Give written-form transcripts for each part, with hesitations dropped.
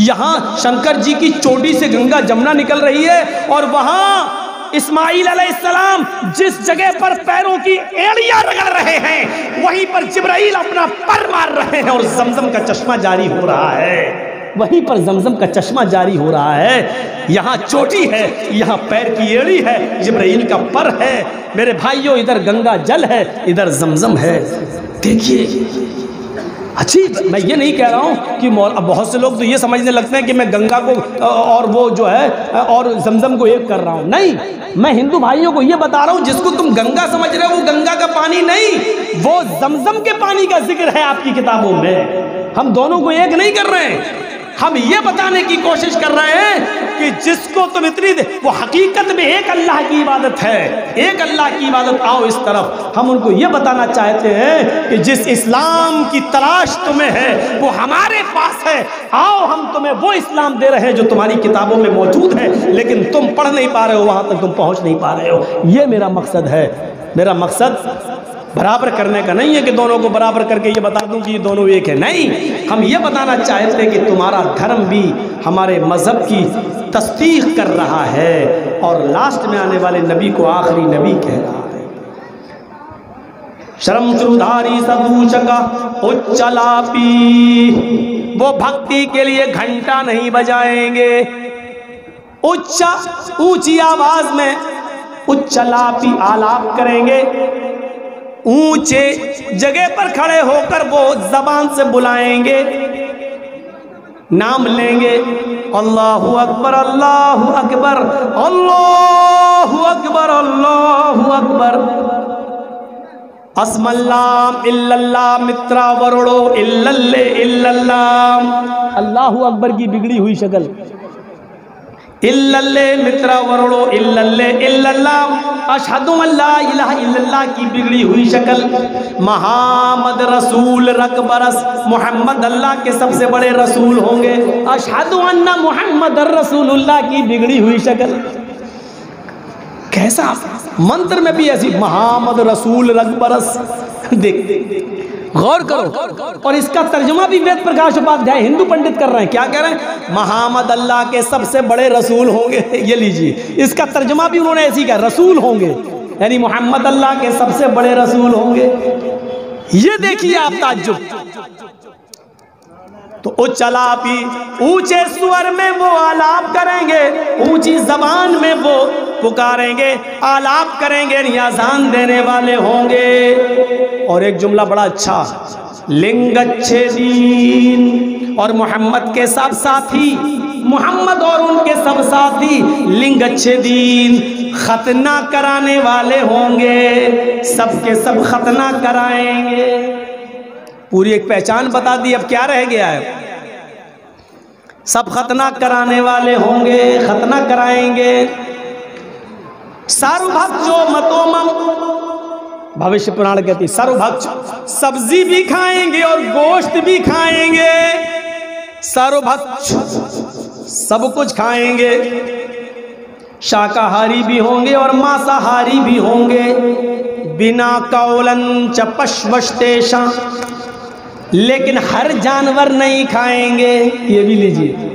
यहाँ शंकर जी की चोटी से गंगा जमुना निकल रही है और वहाँ इस्माइल अलैहिस्सलाम जिस जगह पर पैरों की एड़ियां रगड़ रहे हैं वहीं पर जिब्राइल अपना पर मार रहे हैं और जमजम का चश्मा जारी हो रहा है। वहीं पर जमजम का चश्मा जारी हो रहा है। यहाँ चोटी है, यहाँ पैर की एड़ी है, जिब्राइल का पर है। मेरे भाइयों, इधर गंगा जल है, इधर जमजम है। देखिए अच्छी, मैं ये नहीं कह रहा हूँ कि बहुत से लोग तो ये समझने लगते हैं कि मैं गंगा को और वो जो है और जमजम को एक कर रहा हूँ। नहीं, मैं हिंदू भाइयों को ये बता रहा हूँ, जिसको तुम गंगा समझ रहे हो वो गंगा का पानी नहीं, वो जमजम के पानी का जिक्र है आपकी किताबों में। हम दोनों को एक नहीं कर रहे हैं। हम ये बताने की कोशिश कर रहे हैं कि जिसको तुम इतनी वो हकीकत में एक अल्लाह की इबादत है, एक अल्लाह की इबादत। आओ इस तरफ, हम उनको ये बताना चाहते हैं कि जिस इस्लाम की तलाश तुम्हें है वो हमारे पास है। आओ, हम तुम्हें वो इस्लाम दे रहे हैं जो तुम्हारी किताबों में मौजूद है, लेकिन तुम पढ़ नहीं पा रहे हो, वहां तक तुम पहुंच नहीं पा रहे हो। ये मेरा मकसद है। मेरा मकसद बराबर करने का नहीं है कि दोनों को बराबर करके ये बता दूं कि ये दोनों एक है। नहीं, हम ये बताना चाहते हैं कि तुम्हारा धर्म भी हमारे मजहब की तस्दीक कर रहा है और लास्ट में आने वाले नबी को आखिरी नबी कह रहा है। शर्म चुधारी सदूचका उच्चलापी, वो भक्ति के लिए घंटा नहीं बजाएंगे, ऊंची आवाज में उच्चलापी आलाप करेंगे, ऊंचे जगह पर खड़े होकर वो जबान से बुलाएंगे, नाम लेंगे, अल्लाहु अकबर अल्लाहु अकबर अल्लाहु अकबर अल्लाहु अकबर, अस्मल्लाम इल्लल्लाह मित्रा वरुड़ो इल्लल्ले इल्लल्लाह। अल्लाहु अकबर की बिगड़ी हुई शक्ल, इल्लल्ले मित्रा वरुड़ो इल्लल्ले इल्लल्लाह, अशहदु अल्ला इलाहा इल्लल्लाह की बिगड़ी हुई शक्ल, मुहम्मद रसूल रकबरस, मोहम्मद अल्लाह के सबसे बड़े रसूल होंगे, अशहदु अन्ना मुहम्मद रसूलुल्लाह की बिगड़ी हुई शक्ल। कैसा मंत्र में भी ऐसी मुहम्मद रसूल रकबरस। देख गौर करो। और इसका तर्जुमा भी वेद प्रकाश उपाध्याय हिंदू पंडित कर रहे हैं। क्या कह रहे हैं? मुहम्मद अल्लाह के सबसे बड़े रसूल होंगे। ये लीजिए, इसका तर्जुमा भी उन्होंने ऐसी कहा, रसूल होंगे, यानी मोहम्मद अल्लाह के सबसे बड़े रसूल होंगे। ये देखिए आप ताज्जुब। तो उच्चलापी, ऊंचे स्वर में वो आलाप करेंगे, ऊंची जबान में वो पुकारेंगे, आलाप करेंगे, नियाज़ान देने वाले होंगे। और एक जुमला बड़ा अच्छा, लिंगच्छेदीन, और मोहम्मद के सब साथी, मोहम्मद और उनके सब साथी लिंगच्छेदीन, खतना कराने वाले होंगे, सबके सब खतना कराएंगे। पूरी एक पहचान बता दी, अब क्या रह गया है? सब खतना कराने वाले होंगे, खतना कराएंगे। सर्वभक्षो मतोमम, भविष्य पुराण कहती सर्वभक्ष, सब्जी भी खाएंगे और गोश्त भी खाएंगे। सर्वभक्ष, सब कुछ खाएंगे, शाकाहारी भी होंगे और मांसाहारी भी होंगे। बिना कौलन च पश्वस्तेषा, लेकिन हर जानवर नहीं खाएंगे। ये भी लीजिए,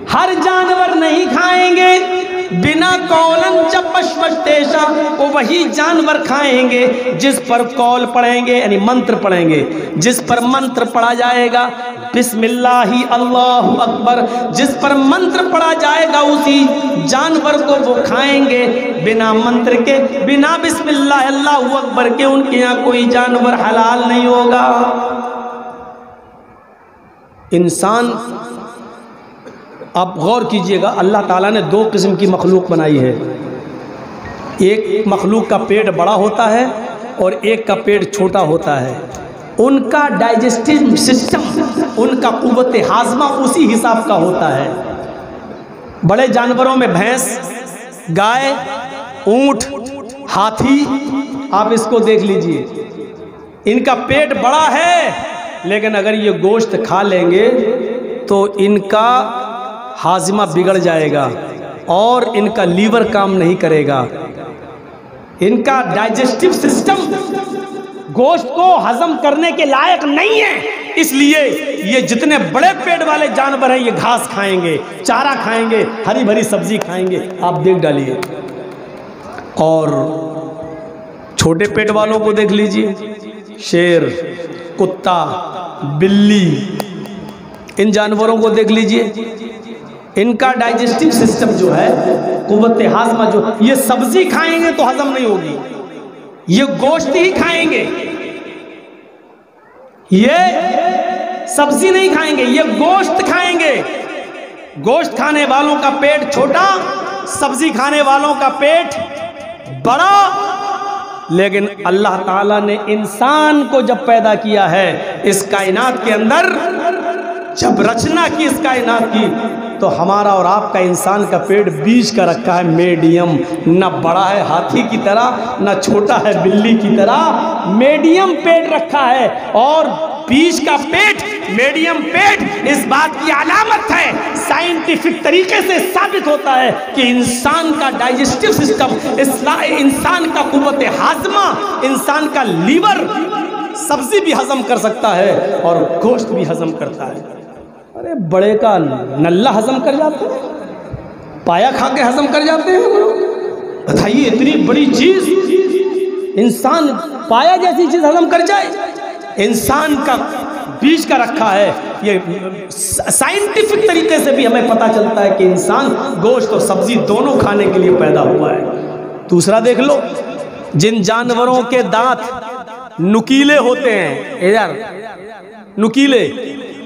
हर जानवर नहीं खाएंगे। बिना कौलन च पश्वस्तेषा, वो वही जानवर खाएंगे जिस पर कौल पढ़ेंगे, यानी मंत्र पढ़ेंगे, जिस पर मंत्र पढ़ा जाएगा, बिस्मिल्लाही अल्लाहु अकबर, जिस पर मंत्र पढ़ा जाएगा उसी जानवर को वो खाएंगे। बिना मंत्र के, बिना बिस्मिल्लाह अल्लाहु अकबर के उनके यहाँ कोई जानवर हलाल नहीं होगा। इंसान, आप गौर कीजिएगा, अल्लाह ताला ने दो किस्म की मखलूक बनाई है। एक मखलूक का पेट बड़ा होता है और एक का पेट छोटा होता है। उनका डाइजेस्टिव सिस्टम, उनका कुव्वत हाजमा उसी हिसाब का होता है। बड़े जानवरों में भैंस, गाय, ऊंट, हाथी, आप इसको देख लीजिए, इनका पेट बड़ा है, लेकिन अगर ये गोश्त खा लेंगे तो इनका हाजिमा बिगड़ जाएगा और इनका लीवर काम नहीं करेगा। इनका डाइजेस्टिव सिस्टम गोश्त को हजम करने के लायक नहीं है। इसलिए ये जितने बड़े पेट वाले जानवर हैं ये घास खाएंगे, चारा खाएंगे, हरी भरी सब्जी खाएंगे, आप देख डालिए। और छोटे पेट वालों को देख लीजिए, शेर, कुत्ता, बिल्ली, इन जानवरों को देख लीजिए, इनका डाइजेस्टिव सिस्टम जो है, कुव्वत हाजमा जो, ये सब्जी खाएंगे तो हजम नहीं होगी, ये गोश्त ही खाएंगे, ये सब्जी नहीं खाएंगे, ये गोश्त खाएंगे। गोश्त खाने वालों का पेट छोटा, सब्जी खाने वालों का पेट बड़ा। लेकिन अल्लाह ताला ने इंसान को जब पैदा किया है इस कायनात के अंदर, जब रचना की इस कायनात की, तो हमारा और आपका इंसान का पेट बीच का रखा है, मीडियम, ना बड़ा है हाथी की तरह, ना छोटा है बिल्ली की तरह, मीडियम पेट रखा है। और बीच का पेट, मीडियम पेट, इस बात की अलामत है, साइंटिफिक तरीके से साबित होता है कि इंसान का डाइजेस्टिव सिस्टम, इंसान का कुव्वत हाजमा, इंसान का लीवर सब्जी भी हजम कर सकता है और गोश्त भी हजम करता है। अरे बड़े का नल्ला हजम कर जाते हैं, पाया खा के हजम कर जाते हैं। बताइए, इतनी बड़ी चीज इंसान पाया जैसी चीज हजम कर जाए, इंसान का बीज का रखा है। ये साइंटिफिक तरीके से भी हमें पता चलता है कि इंसान गोश्त और सब्जी दोनों खाने के लिए पैदा हुआ है। दूसरा देख लो, जिन जानवरों के दांत नुकीले होते हैं, यार नुकीले,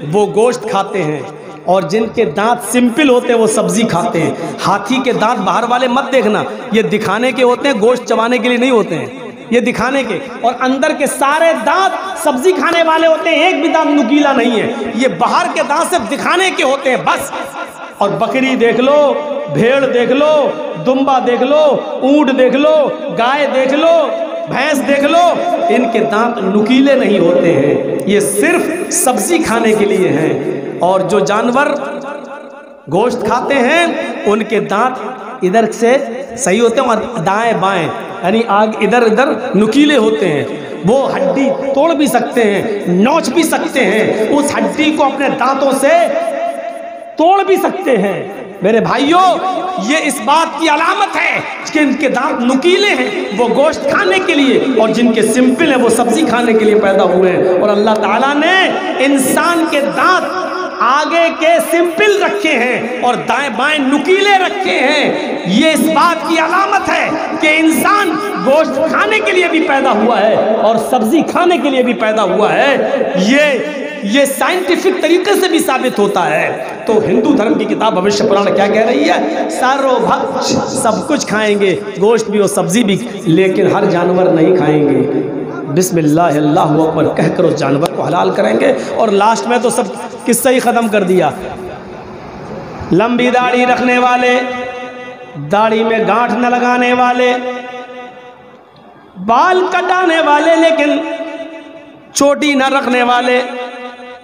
वो गोश्त खाते हैं, और जिनके दांत सिंपल होते हैं वो सब्जी खाते हैं। हाथी के दांत बाहर वाले मत देखना, ये दिखाने के होते हैं, गोश्त चबाने के लिए नहीं होते हैं, ये दिखाने के। और अंदर के सारे दांत सब्जी खाने वाले होते हैं, एक भी दांत नुकीला नहीं है, ये बाहर के दांत सिर्फ दिखाने के होते हैं बस। और बकरी देख लो, भेड़ देख लो, दुम्बा देख लो, ऊंट देख लो, गाय देख लो, भैंस देख लो, इनके दांत नुकीले नहीं होते हैं, ये सिर्फ सब्जी खाने के लिए हैं। और जो जानवर गोश्त खाते हैं उनके दांत इधर से सही होते हैं और दाएं बाएं यानी आग इधर इधर नुकीले होते हैं। वो हड्डी तोड़ भी सकते हैं, नोच भी सकते हैं, उस हड्डी को अपने दांतों से तोड़ भी सकते हैं। मेरे भाइयों, ये इस बात की अलामत है कि इनके दांत नुकीले हैं, वो गोश्त खाने के लिए, और जिनके सिंपल है वो सब्जी खाने के लिए पैदा हुए हैं। और अल्लाह ताला ने इंसान के दांत आगे के सिंपल रखे हैं और दाएं बाएं नुकीले रखे हैं। ये इस बात की अलामत है कि इंसान गोश्त खाने के लिए भी पैदा हुआ है और सब्जी खाने के लिए भी पैदा हुआ है। ये साइंटिफिक तरीके से भी साबित होता है। तो हिंदू धर्म की किताब भविष्य पुराण क्या कह रही है? सर्वभक्ष, सब कुछ खाएंगे, गोश्त भी और सब्जी भी, लेकिन हर जानवर नहीं खाएंगे। बिस्मिल्लाह अल्लाहु अकबर कहकर उस जानवर को हलाल करेंगे। और लास्ट में तो सब किस्सा ही ख़त्म कर दिया। लंबी दाढ़ी रखने वाले, दाढ़ी में गांठ न लगाने वाले, बाल कटाने वाले लेकिन चोटी न रखने वाले,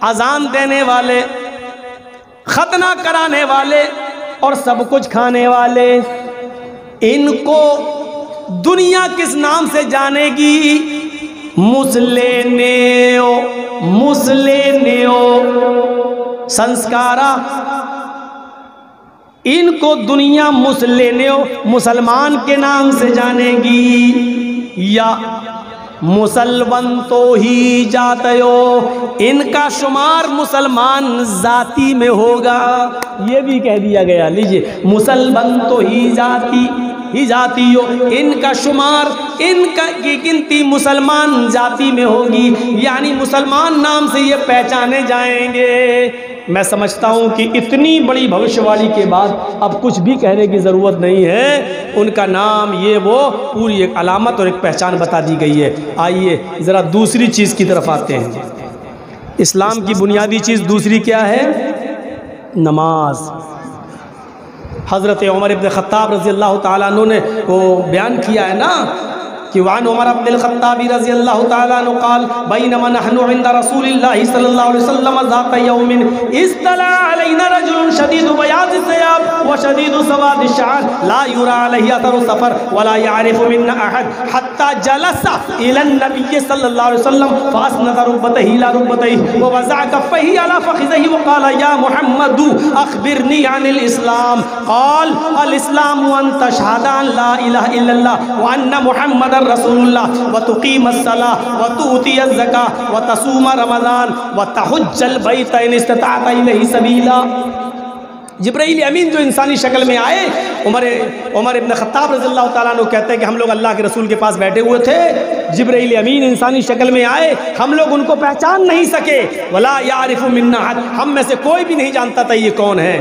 अजान देने वाले, खतना कराने वाले और सब कुछ खाने वाले, इनको दुनिया किस नाम से जानेगी? मुस्लिनेओ, मुस्लिनेओ संस्कारा। इनको दुनिया मुस्लिनेओ, मुसलमान के नाम से जानेगी, या मुसलमान तो ही जातयो, इनका शुमार मुसलमान जाति में होगा। ये भी कह दिया गया। लीजिए, मुसलमान तो ही जातियो, इनका शुमार, इनका की गिनती मुसलमान जाति में होगी, यानी मुसलमान नाम से ये पहचाने जाएंगे। मैं समझता हूँ कि इतनी बड़ी भविष्यवाणी के बाद अब कुछ भी कहने की ज़रूरत नहीं है। उनका नाम, ये वो, पूरी एक अलामत और एक पहचान बता दी गई है। आइए ज़रा दूसरी चीज़ की तरफ आते हैं। इस्लाम की बुनियादी चीज़ दूसरी क्या है? नमाज। हज़रत उमर इब्न ख़त्ताब रज़ी अल्लाह ताला अन्हु ने वो बयान किया है ना कि वान उमर इब्न ख़त्ताब रज़ी अल्लाह ताला अन्हु क़ाल बैनमा नहनु इंदा रसूलिल्लाहि सल्लल्लाहु अलैहि वसल्लम ज़ात यौमिन इस्तला अलैना रजुलुन शदीदु बयाज़ि सियाब व शदीदु सवादिश शा'r ला युरा अलैहि असरु सफर वला यारिफु मिन्ना अहद हत्ता जलसा इलन नबी सल्लल्लाहु अलैहि वसल्लम फअस्नद रुकबतही इला रुकबतही व वज़अ कफ़ैही अला फ़ख़िज़ैही व क़ाल या मुहम्मदु अख़बिरनी अनिल इस्लाम क़ाल अल इस्लामु अन तशहद अन ला इलाहा इल्लल्लाह व अन्ना मुहम्मदर रसूलुल्लाह व तुक़ीमस सलाह व तुअतियज़ ज़कात व तसूम रमज़ान व तहुज्जल बैत इन इस्तताअत इलैहि सबीला। जिब्राइल अमीन जो इंसानी शक्ल में आए, उमर इब्न खत्ताब रज़ियल्लाहु ताला अन्हु कहते हैं कि हम लोग अल्लाह के रसूल के पास बैठे हुए थे, जिब्राइल अमीन इंसानी शक्ल में आए, हम लोग उनको पहचान नहीं सके। वला यारिफु मिन्ना अहद, हम में से कोई भी नहीं जानता था ये कौन है।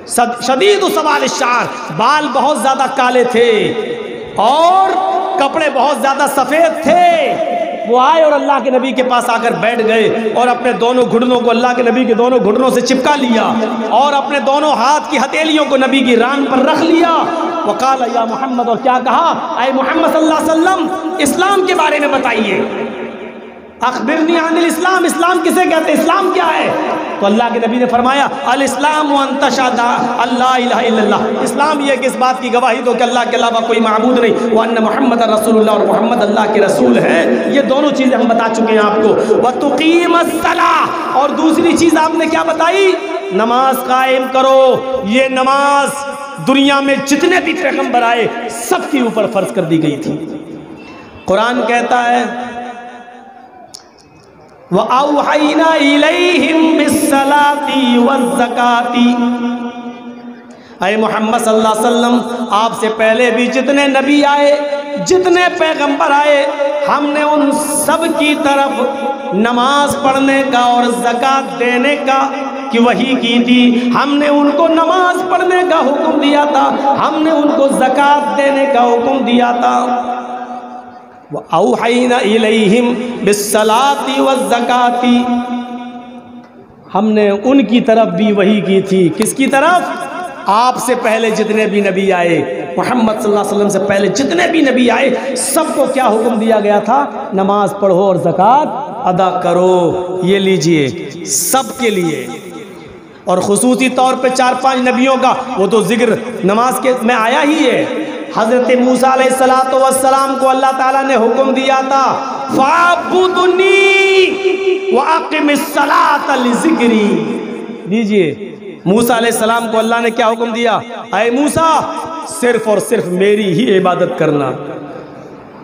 शदीदु सवादिश शा'r, बाल बहुत ज़्यादा काले थे और कपड़े बहुत ज़्यादा सफ़ेद थे। वो आए और अल्लाह के नबी के पास आकर बैठ गए और अपने दोनों घुटनों को अल्लाह के नबी के दोनों घुटनों से चिपका लिया और अपने दोनों हाथ की हथेलियों को नबी की रान पर रख लिया। वक़ाल या मोहम्मद, और क्या कहा, अय मोहम्मद सल्लल्लाहु अलैहि वसल्लम इस्लाम के बारे में बताइए। अख़बिरनी अनिल इस्लाम, इस्लाम किसे कहते हैं, इस्लाम क्या है? तो अल्लाह के नबी ने फरमाया अल इस्लाम अन तशहद अल्ला इलाहा इल्लल्लाह, इस्लाम ये कि इस बात की गवाही दो कि अल्लाह के अलावा कोई माबूद नहीं, व अन्ना मुहम्मद रसूलुल्लाह, और मोहम्मद अल्लाह के रसूल हैं। ये दोनों चीज़ें हम बता चुके हैं आपको। व तुक़ीमस सलाह, और दूसरी चीज़ आपने क्या बताई, नमाज कायम करो। ये नमाज दुनिया में जितने भी पैगंबर आए सबके ऊपर फ़र्ज कर दी गई थी। कुरान कहता है व औहयना इलैहिम बिस्सलाति वज़्ज़काति, अय मोहम्मद सल्लल्लाहु अलैहि वसल्लम आपसे पहले भी जितने नबी आए, जितने पैगंबर आए, हमने उन सब की तरफ नमाज पढ़ने का और ज़कात देने का कि वही की थी। हमने उनको नमाज पढ़ने का हुक्म दिया था, हमने उनको ज़कात देने का हुक्म दिया था। व औहयना इलैहिम बिस्सलाति वज़्ज़काति, हमने उनकी तरफ भी वही की थी। किसकी तरफ? आपसे पहले जितने भी नबी आए, मोहम्मद सल्लल्लाहु अलैहि वसल्लम से पहले जितने भी नबी आए, सबको क्या हुक्म दिया गया था, नमाज पढ़ो और ज़कात अदा करो। ये लीजिए सबके लिए, और खुसूसी तौर पे 4-5 नबियों का वो तो जिक्र नमाज के में आया ही है। हज़रत मूसा अलैहिस्सलातु वस्सलाम को अल्लाह ताला ने हुक्म दिया था फ़अब्दुनी व अक़िमिस्सलात लिज़िक्री। लीजिए मूसा अलैहिस्सलाम को अल्लाह ने क्या हुक्म दिया, अय मूसा सिर्फ और सिर्फ मेरी ही इबादत करना,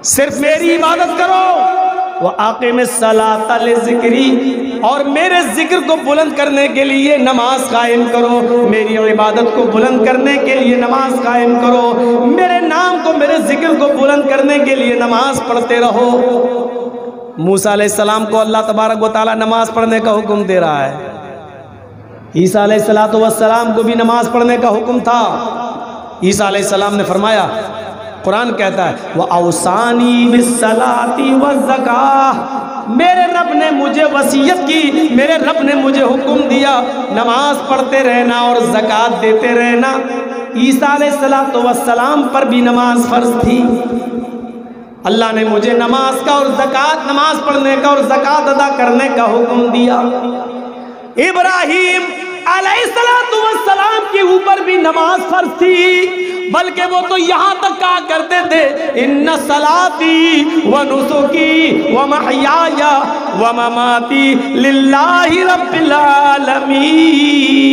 सिर्फ मेरी इबादत करो। व अक़िमिस्सलात लिज़िक्री, और मेरे जिक्र को बुलंद करने के लिए नमाज कायम करो, मेरी इबादत को बुलंद करने के लिए नमाज कायम करो, मेरे नाम को, मेरे जिक्र को बुलंद करने के लिए नमाज पढ़ते रहो। मूसा अलैहिस्सलाम को अल्लाह तबारक व तआला नमाज पढ़ने का हुक्म दे रहा है। ईसा अलैहिस्सलातु वस्सलाम को भी नमाज पढ़ने का हुक्म था। ईसा अलैहिस्सलाम ने फरमाया, कुरान कहता है व औसानी बिस्सलाति वज़्ज़काह, मेरे रब ने मुझे वसीयत की, मेरे रब ने मुझे हुक्म दिया नमाज पढ़ते रहना और ज़कात देते रहना। ईसा अलैहिस्सलातु वस्सलाम पर भी नमाज फ़र्ज थी। अल्लाह ने मुझे नमाज का और ज़कात, नमाज पढ़ने का और ज़कात अदा करने का हुक्म दिया। इब्राहीम अलैहिस्सलातु वस्सलाम के ऊपर भी नमाज फ़र्ज थी, बल्कि वो तो यहाँ तक कहा करते थे इन्ना सलाती व नुसुकी व महयाया व ममाती लिल्लाहि रब्बिल आलमीन,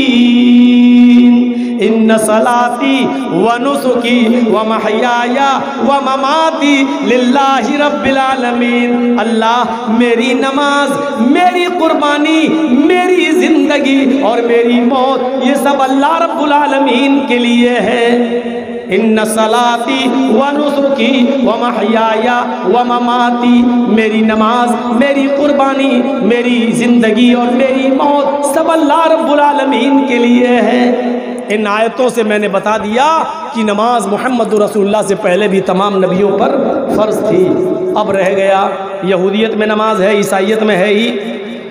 इन्ना सलाती व नुसुकी व महयाया व ममाती लिल्लाहि रब्बिल आलमीन। अल्लाह मेरी नमाज, मेरी कुर्बानी, मेरी ज़िंदगी और मेरी मौत, ये सब अल्लाह रब्बुल आलमीन के लिए है। इन्ना सलाती व नुसुकी व महयाया व ममाती, मेरी नमाज, मेरी कुर्बानी, मेरी ज़िंदगी और मेरी मौत सब अल्लाह रब्बुल आलमीन के लिए है। इन आयतों से मैंने बता दिया कि नमाज मोहम्मद रसूलुल्लाह से पहले भी तमाम नबियों पर फ़र्ज थी। अब रह गया यहूदियत में नमाज है, ईसाइयत में है ही,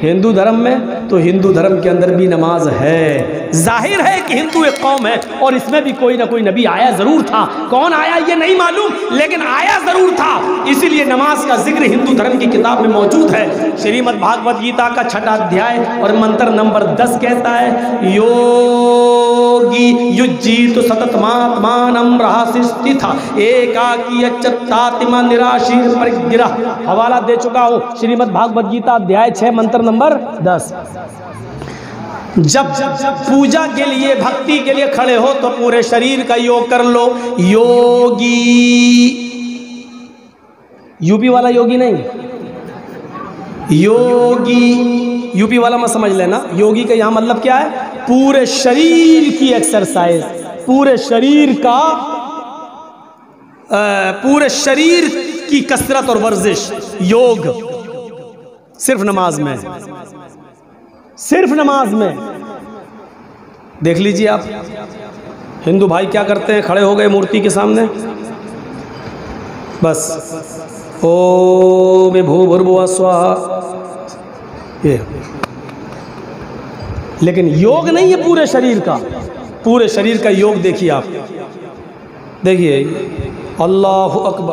हिंदू धर्म में, तो हिंदू धर्म के अंदर भी नमाज है। जाहिर है कि हिंदू एक कौम है और इसमें भी कोई ना कोई नबी आया ज़रूर था। कौन आया ये नहीं मालूम, लेकिन आया ज़रूर था। इसीलिए नमाज का जिक्र हिंदू धर्म की किताब में मौजूद है। श्रीमद् भागवत गीता का 6वां अध्याय और मंत्र नंबर 10 कहता है योगी युज्जीत सततमात्मानं रहस्यस्थिता एकाकी अच्युतात्मा निराशीर परिग्रह। हवाला दे चुका हूँ, श्रीमद् भागवत गीता अध्याय 6 मंत्र नंबर 10। जब पूजा के लिए, भक्ति के लिए खड़े हो तो पूरे शरीर का योग कर लो। योगी, यूपी वाला योगी नहीं, योगी यूपी वाला मत समझ लेना। योगी का यहां मतलब क्या है? पूरे शरीर की एक्सरसाइज, पूरे शरीर का पूरे शरीर की कसरत और वर्जिश, योग सिर्फ नमाज में, सिर्फ नमाज में। देख लीजिए आप, हिंदू भाई क्या करते हैं? खड़े हो गए मूर्ति के सामने, बस ओम भूर्भुवः स्वाहा, ये। लेकिन योग नहीं है पूरे शरीर का। पूरे शरीर का योग देखिए आप, देखिए, अल्लाहु अकबर।